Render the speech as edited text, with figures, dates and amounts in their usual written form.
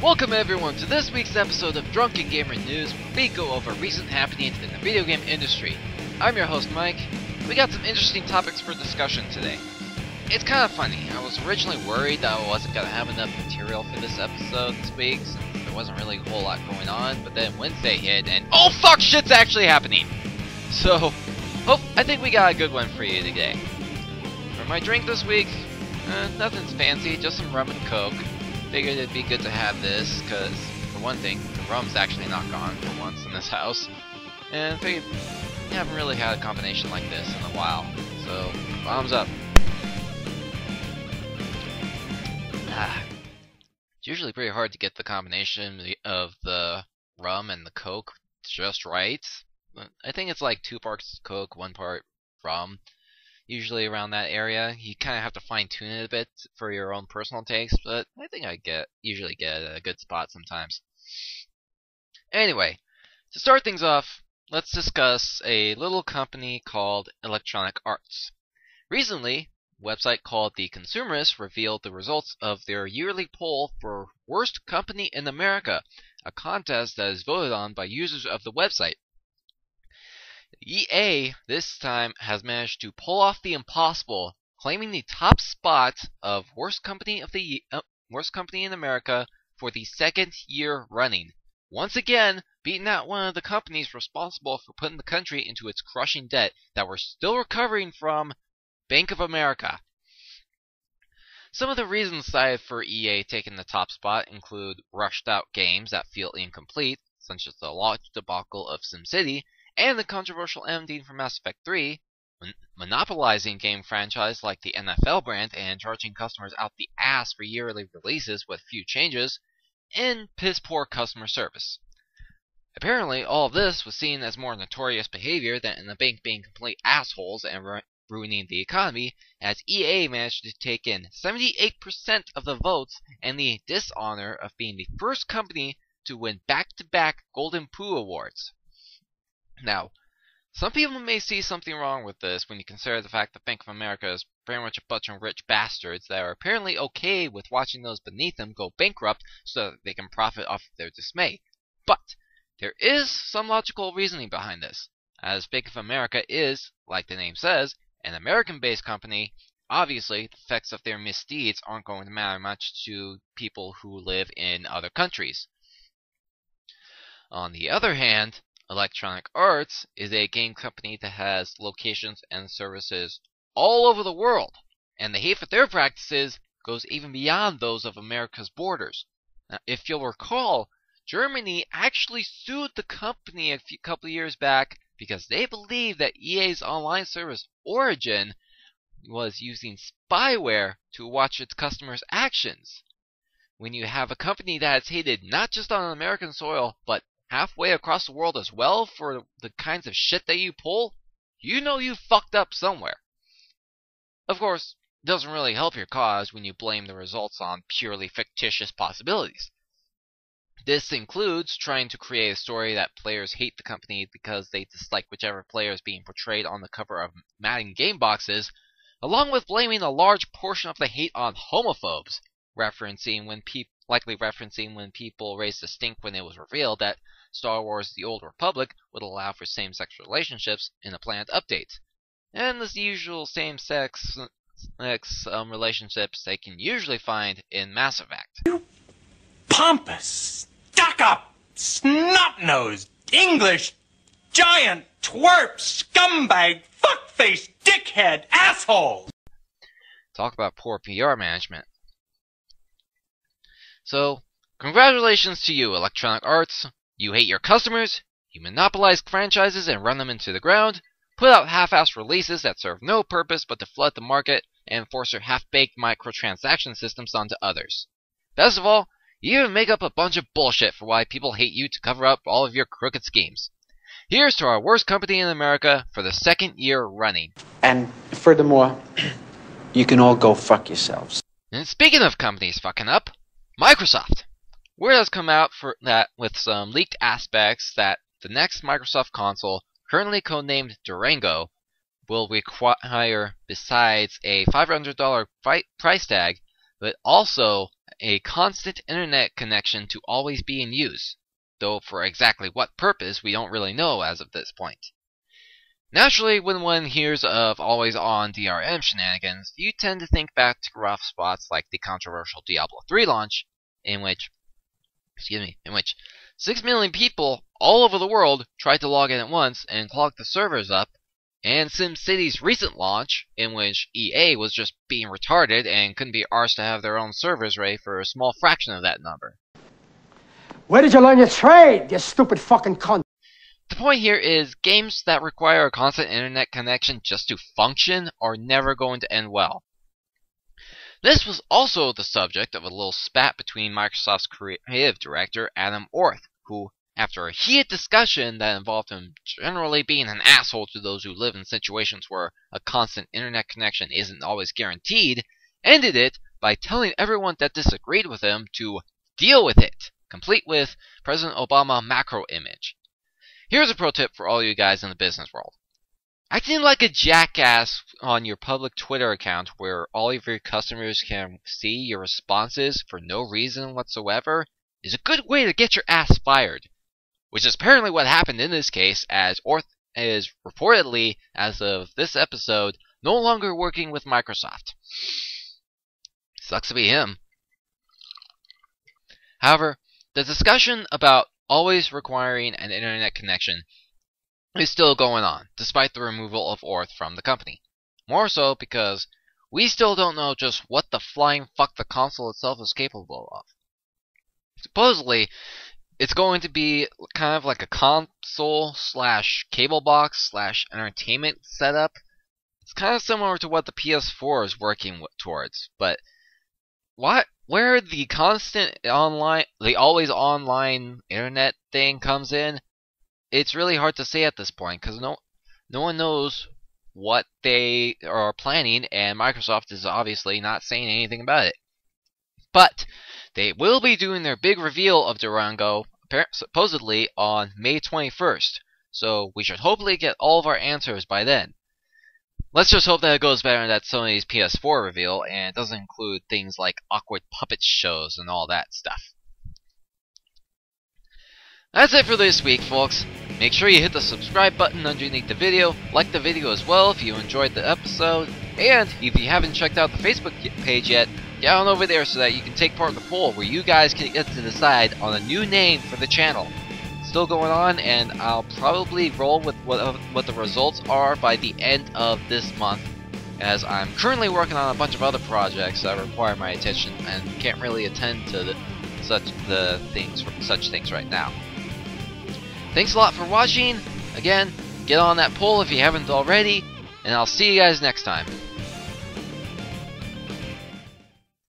Welcome everyone to this week's episode of Drunken Gamer News, where we go over recent happenings in the video game industry. I'm your host Mike. We got some interesting topics for discussion today. It's kind of funny, I was originally worried that I wasn't going to have enough material for this episode this week, since there wasn't really a whole lot going on, but then Wednesday hit and oh fuck, shit's actually happening! So, I think we got a good one for you today. For my drink this week, nothing's fancy, just some rum and coke. Figured it'd be good to have this, because, for one thing, the rum's actually not gone for once in this house. And figured we haven't really had a combination like this in a while. So, bombs up. It's usually pretty hard to get the combination of the rum and the coke just right. I think it's like 2 parts coke, 1 part rum. Usually around that area. You kind of have to fine-tune it a bit for your own personal taste, but I think I usually get a good spot sometimes. Anyway, to start things off, let's discuss a little company called Electronic Arts. Recently, a website called The Consumerist revealed the results of their yearly poll for Worst Company in America, a contest that is voted on by users of the website. EA this time has managed to pull off the impossible, claiming the top spot of worst company in America for the 2nd year running. Once again, beating out one of the companies responsible for putting the country into its crushing debt that we're still recovering from, Bank of America. Some of the reasons cited for EA taking the top spot include rushed out games that feel incomplete, such as the launch debacle of SimCity, and the controversial ending for Mass Effect 3, monopolizing game franchise like the NFL brand and charging customers out the ass for yearly releases with few changes, and piss-poor customer service. Apparently, all of this was seen as more notorious behavior than the bank being complete assholes and ruining the economy, as EA managed to take in 78% of the votes and the dishonor of being the first company to win back-to-back Golden Poo Awards. Now, some people may see something wrong with this when you consider the fact that Bank of America is very much a bunch of rich bastards that are apparently okay with watching those beneath them go bankrupt so that they can profit off of their dismay. But there is some logical reasoning behind this, as Bank of America is, like the name says, an American-based company. Obviously, the effects of their misdeeds aren't going to matter much to people who live in other countries. On the other hand, Electronic Arts is a game company that has locations and services all over the world, and the hate for their practices goes even beyond those of America's borders. Now, if you'll recall, Germany actually sued the company a couple of years back because they believed that EA's online service Origin was using spyware to watch its customers' actions. When you have a company that is hated not just on American soil, but halfway across the world as well for the kinds of shit that you pull, you know you fucked up somewhere. Of course, it doesn't really help your cause when you blame the results on purely fictitious possibilities. This includes trying to create a story that players hate the company because they dislike whichever player is being portrayed on the cover of Madden game boxes, along with blaming a large portion of the hate on homophobes, likely referencing when people raised a stink when it was revealed that Star Wars The Old Republic would allow for same-sex relationships in a planned update, and the usual same-sex relationships they can usually find in Mass Effect. You pompous, stuck-up, snot-nosed, English, giant, twerp, scumbag, fuckface, dickhead, asshole! Talk about poor PR management. So, congratulations to you, Electronic Arts. You hate your customers, you monopolize franchises and run them into the ground, put out half-assed releases that serve no purpose but to flood the market, and force your half-baked microtransaction systems onto others. Best of all, you even make up a bunch of bullshit for why people hate you to cover up all of your crooked schemes. Here's to our worst company in America for the 2nd year running. And furthermore, you can all go fuck yourselves. And speaking of companies fucking up, Microsoft. Word has come out with some leaked aspects that the next Microsoft console, currently codenamed Durango, will require, besides a $500 price tag, but also a constant internet connection to always be in use, though for exactly what purpose we don't really know as of this point. Naturally, when one hears of always-on DRM shenanigans, you tend to think back to rough spots like the controversial Diablo 3 launch, in which 6 million people all over the world tried to log in at once and clogged the servers up, and SimCity's recent launch, in which EA was just being retarded and couldn't be arsed to have their own servers ready for a small fraction of that number. Where did you learn your trade, you stupid fucking cunt? The point here is, games that require a constant internet connection just to function are never going to end well. This was also the subject of a little spat between Microsoft's creative director, Adam Orth, who, after a heated discussion that involved him generally being an asshole to those who live in situations where a constant internet connection isn't always guaranteed, ended it by telling everyone that disagreed with him to deal with it, complete with President Obama macro image. Here's a pro tip for all you guys in the business world. Acting like a jackass on your public Twitter account where all of your customers can see your responses for no reason whatsoever is a good way to get your ass fired. Which is apparently what happened in this case, as Orth is reportedly, as of this episode, no longer working with Microsoft. Sucks to be him. However, the discussion about always requiring an internet connection is still going on, despite the removal of Orth from the company. More so because we still don't know just what the flying fuck the console itself is capable of. Supposedly, it's going to be kind of like a console slash cable box slash entertainment setup. It's kind of similar to what the PS4 is working towards, but where the constant online, the always online internet thing comes in, it's really hard to say at this point because no one knows what they are planning, and Microsoft is obviously not saying anything about it. But they will be doing their big reveal of Durango supposedly on May 21st, so we should hopefully get all of our answers by then. Let's just hope that it goes better than Sony's PS4 reveal and doesn't include things like awkward puppet shows and all that stuff. That's it for this week, folks. Make sure you hit the subscribe button underneath the video, like the video as well if you enjoyed the episode, and if you haven't checked out the Facebook page yet, get on over there so that you can take part in the poll where you guys can get to decide on a new name for the channel. It's still going on, and I'll probably roll with what the results are by the end of this month, as I'm currently working on a bunch of other projects that require my attention and can't really attend to such things right now. Thanks a lot for watching. Again, get on that poll if you haven't already, and I'll see you guys next time.